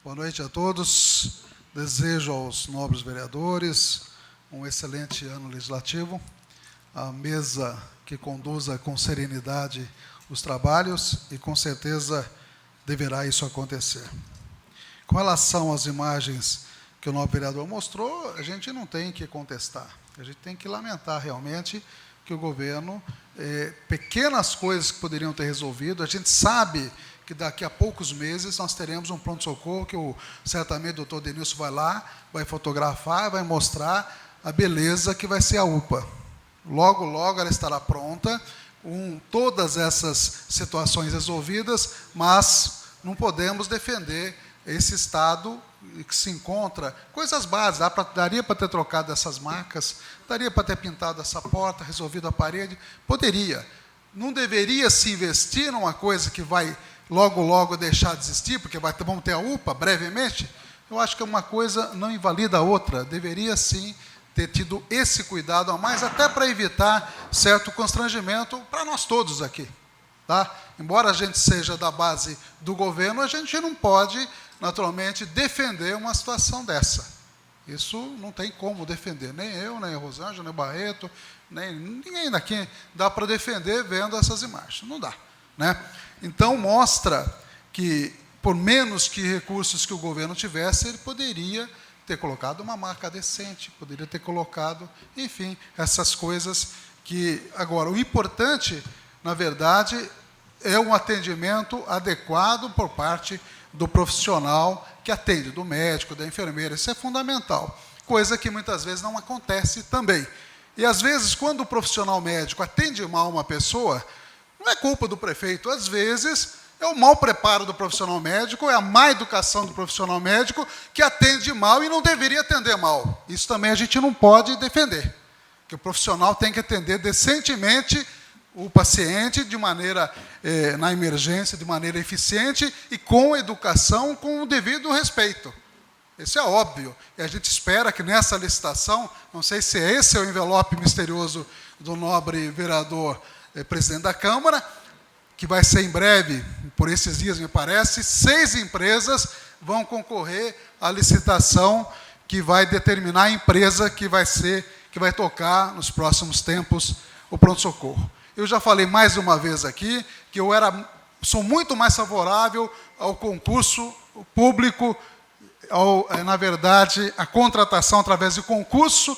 Boa noite a todos. Desejo aos nobres vereadores um excelente ano legislativo, a mesa que conduza com serenidade os trabalhos e, com certeza, deverá isso acontecer. Com relação às imagens que o nobre vereador mostrou, a gente não tem que contestar. A gente tem que lamentar realmente que o governo, pequenas coisas que poderiam ter resolvido, a gente sabe que daqui a poucos meses nós teremos um pronto-socorro que certamente o doutor Denilson vai lá, vai fotografar, vai mostrar a beleza que vai ser a UPA. Logo, logo ela estará pronta, com todas essas situações resolvidas, mas não podemos defender esse estado que se encontra, coisas básicas, daria para ter trocado essas marcas, daria para ter pintado essa porta, resolvido a parede, poderia. Não deveria se investir numa coisa que vai logo, logo deixar de existir, porque vamos ter a UPA brevemente. Eu acho que uma coisa não invalida a outra, deveria sim ter tido esse cuidado a mais, até para evitar certo constrangimento para nós todos aqui. Tá? Embora a gente seja da base do governo, a gente não pode, naturalmente, defender uma situação dessa. Isso não tem como defender, nem eu, nem a Rosângela, nem o Barreto, nem ninguém daqui dá para defender vendo essas imagens. Não dá. Né? Então, mostra que, por menos que recursos que o governo tivesse, ele poderia ter colocado uma marca decente, poderia ter colocado, enfim, essas coisas que... Agora, o importante, na verdade, é um atendimento adequado por parte do profissional que atende, do médico, da enfermeira. Isso é fundamental, coisa que muitas vezes não acontece também. E, às vezes, quando o profissional médico atende mal uma pessoa, não é culpa do prefeito, às vezes é o mau preparo do profissional médico, é a má educação do profissional médico que atende mal e não deveria atender mal. Isso também a gente não pode defender, que o profissional tem que atender decentemente o paciente de maneira, na emergência, de maneira eficiente e com educação, com o devido respeito. Isso é óbvio. E a gente espera que nessa licitação, não sei se esse é o envelope misterioso do nobre vereador presidente da Câmara, que vai ser em breve, por esses dias, me parece, 6 empresas vão concorrer à licitação que vai determinar a empresa que vai tocar nos próximos tempos o pronto-socorro. Eu já falei mais uma vez aqui que sou muito mais favorável ao concurso público, na verdade, a contratação através de concurso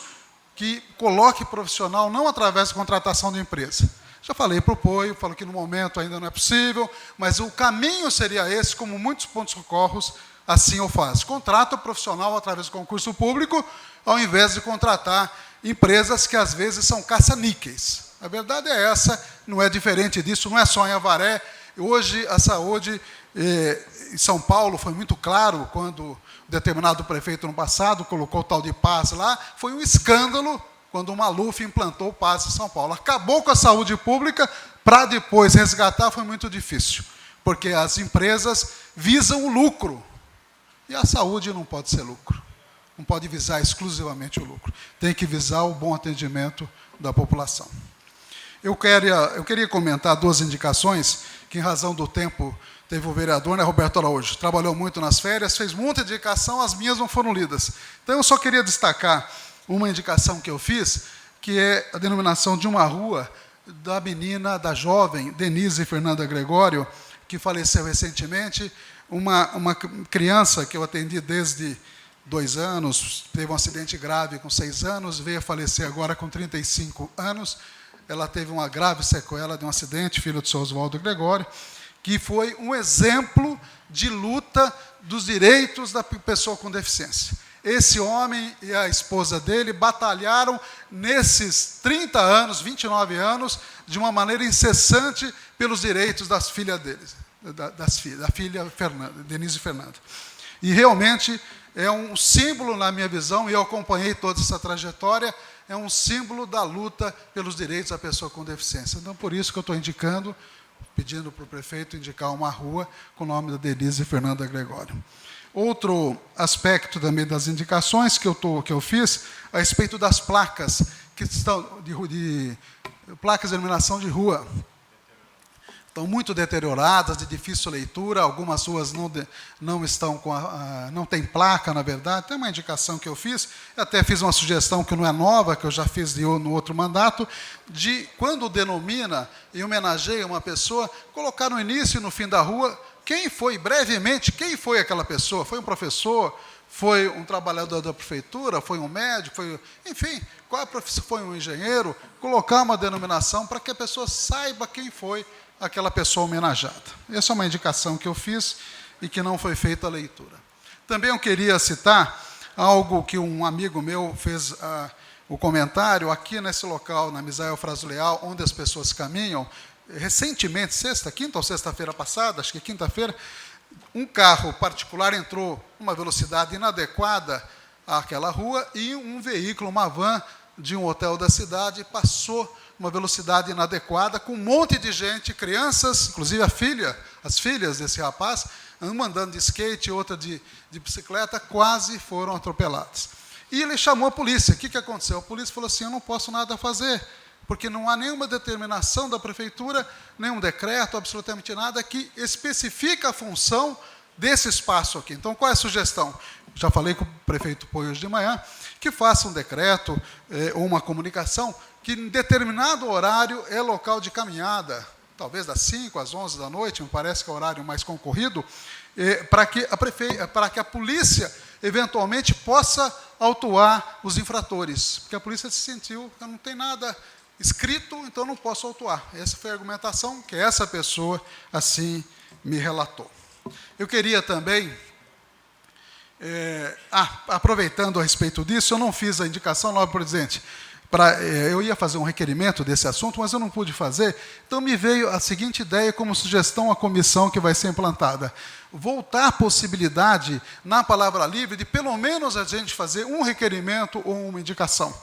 que coloque profissional, não através de contratação de empresa. Já falei para o apoio, falo que no momento ainda não é possível, mas o caminho seria esse, como muitos pontos-socorros assim o fazem. Contrata o profissional através do concurso público, ao invés de contratar empresas que às vezes são caça-níqueis. A verdade é essa, não é diferente disso, não é só em Avaré. Hoje a saúde em São Paulo foi muito claro, quando determinado prefeito no passado colocou o tal de PAS lá, foi um escândalo quando o Maluf implantou o PAS em São Paulo. Acabou com a saúde pública, para depois resgatar foi muito difícil, porque as empresas visam o lucro, e a saúde não pode ser lucro, não pode visar exclusivamente o lucro, tem que visar o bom atendimento da população. Eu queria comentar 2 indicações, que em razão do tempo teve o vereador, né, Roberto Araújo, trabalhou muito nas férias, fez muita indicação, as minhas não foram lidas. Então, eu só queria destacar uma indicação que eu fiz, que é a denominação de uma rua da menina, da jovem Denise Fernanda Gregório, que faleceu recentemente, uma criança que eu atendi desde 2 anos, teve um acidente grave com 6 anos, veio a falecer agora com 35 anos, ela teve uma grave sequela de um acidente, filho do seu Oswaldo Gregório, que foi um exemplo de luta dos direitos da pessoa com deficiência. Esse homem e a esposa dele batalharam nesses 30 anos, 29 anos, de uma maneira incessante pelos direitos das filhas deles, da filha Fernanda, Denise Fernanda. E realmente é um símbolo, na minha visão, e eu acompanhei toda essa trajetória, é um símbolo da luta pelos direitos da pessoa com deficiência. Então, por isso que eu estou pedindo para o prefeito indicar uma rua com o nome da Denise Fernanda Gregório. Outro aspecto também das indicações que eu fiz, a respeito das placas, que estão placas de iluminação de rua. estão muito deterioradas, de difícil leitura, algumas ruas não estão não tem placa, na verdade. Tem uma indicação que eu fiz, eu até fiz uma sugestão que não é nova, que eu já fiz no outro mandato, de quando denomina e homenageia uma pessoa, colocar no início e no fim da rua quem foi, brevemente, quem foi aquela pessoa. Foi um professor, foi um trabalhador da prefeitura, foi um médico, enfim, qual a profissão, foi um engenheiro, colocar uma denominação para que a pessoa saiba quem foi aquela pessoa homenageada. Essa é uma indicação que eu fiz e que não foi feita a leitura. Também eu queria citar algo que um amigo meu fez o comentário aqui nesse local, na Misael Fraso Leal, onde as pessoas caminham. Recentemente, quinta ou sexta-feira passada, acho que quinta-feira, um carro particular entrou uma velocidade inadequada àquela rua e um veículo, uma van de um hotel da cidade, passou uma velocidade inadequada, com um monte de gente, crianças, inclusive as filhas desse rapaz, uma andando de skate, outra de bicicleta, quase foram atropeladas. E ele chamou a polícia. O que aconteceu? A polícia falou assim, eu não posso nada fazer, porque não há nenhuma determinação da prefeitura, nenhum decreto, absolutamente nada, que especifica a função desse espaço aqui. Então, qual é a sugestão? Já falei com o prefeito Poi hoje de manhã, que faça um decreto ou uma comunicação que em determinado horário é local de caminhada, talvez das 5 às 11 da noite, me parece que é o horário mais concorrido, para que a polícia, eventualmente, possa autuar os infratores. Porque a polícia se sentiu, não tem nada escrito, então não posso autuar. Essa foi a argumentação que essa pessoa, assim, me relatou. Eu queria também, aproveitando a respeito disso, eu não fiz a indicação, nobre presidente, eu ia fazer um requerimento desse assunto, mas eu não pude fazer, então me veio a seguinte ideia como sugestão à comissão que vai ser implantada. Voltar a possibilidade, na palavra livre, de pelo menos a gente fazer um requerimento ou uma indicação.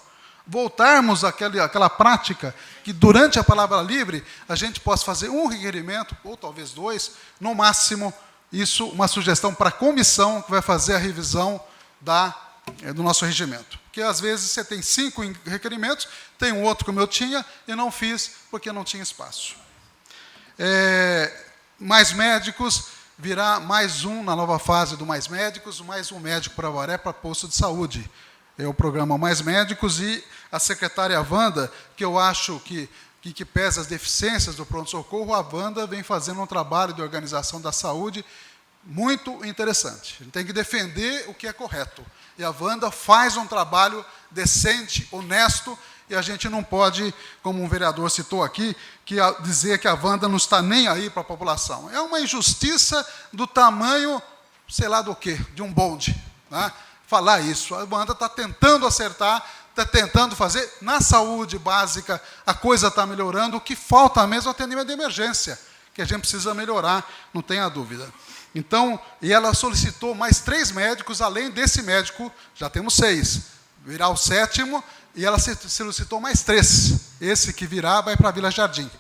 Voltarmos àquela prática que, durante a palavra livre, a gente possa fazer um requerimento, ou talvez dois, no máximo, isso, uma sugestão para a comissão que vai fazer a revisão do nosso regimento. Porque, às vezes, você tem 5 requerimentos, tem um outro como eu tinha, e não fiz porque não tinha espaço. Mais médicos, virá mais um na nova fase do Mais Médicos, mais um médico para Avaré, para posto de saúde. É o programa Mais Médicos, e a secretária Wanda, que eu acho que pesa as deficiências do pronto-socorro, a Wanda vem fazendo um trabalho de organização da saúde muito interessante. A gente tem que defender o que é correto. E a Wanda faz um trabalho decente, honesto, e a gente não pode, como um vereador citou aqui, dizer que a Wanda não está nem aí para a população. É uma injustiça do tamanho, sei lá do quê, de um bonde, né? Falar isso. A Wanda está tentando acertar, está tentando fazer. Na saúde básica, a coisa está melhorando. O que falta mesmo é o atendimento de emergência, que a gente precisa melhorar, não tenha dúvida. Então, e ela solicitou mais 3 médicos, além desse médico, já temos 6. Virá o 7º, e ela solicitou mais 3. Esse que virá vai para a Vila Jardim.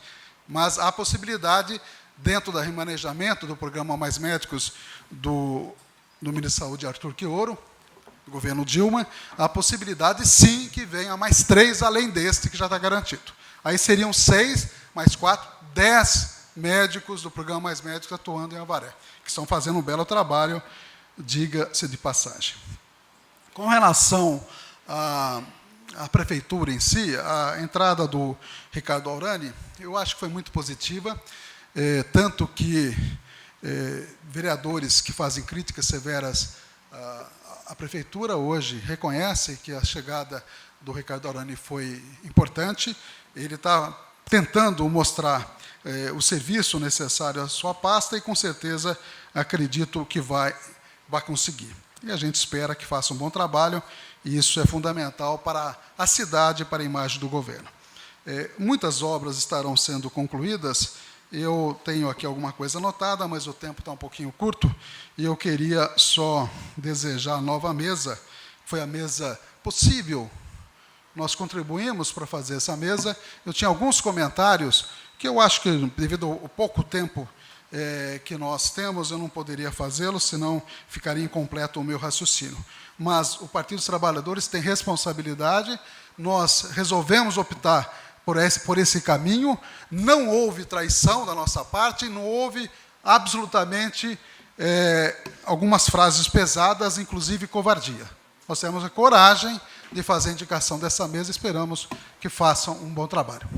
Mas há possibilidade, dentro do remanejamento do programa Mais Médicos do Ministro da Saúde, Arthur Quioro, do governo Dilma, há possibilidade, sim, que venha mais 3, além deste, que já está garantido. Aí seriam 6, mais 4, 10 médicos do programa Mais Médicos atuando em Avaré, que estão fazendo um belo trabalho, diga-se de passagem. Com relação à prefeitura em si, a entrada do Ricardo Aurani, eu acho que foi muito positiva, tanto que vereadores que fazem críticas severas à prefeitura hoje reconhecem que a chegada do Ricardo Aurani foi importante. Ele está tentando mostrar o serviço necessário à sua pasta e, com certeza, acredito que vai conseguir. E a gente espera que faça um bom trabalho, e isso é fundamental para a cidade e para a imagem do governo. Muitas obras estarão sendo concluídas. Eu tenho aqui alguma coisa anotada, mas o tempo está um pouquinho curto, e eu queria só desejar a nova mesa. Foi a mesa possível. Nós contribuímos para fazer essa mesa. Eu tinha alguns comentários que eu acho que, devido ao pouco tempo que nós temos, eu não poderia fazê-lo, senão ficaria incompleto o meu raciocínio. Mas o Partido dos Trabalhadores tem responsabilidade. Nós resolvemos optar por esse caminho. Não houve traição da nossa parte, não houve absolutamente algumas frases pesadas, inclusive covardia. Nós temos a coragem de fazer a indicação dessa mesa, esperamos que façam um bom trabalho.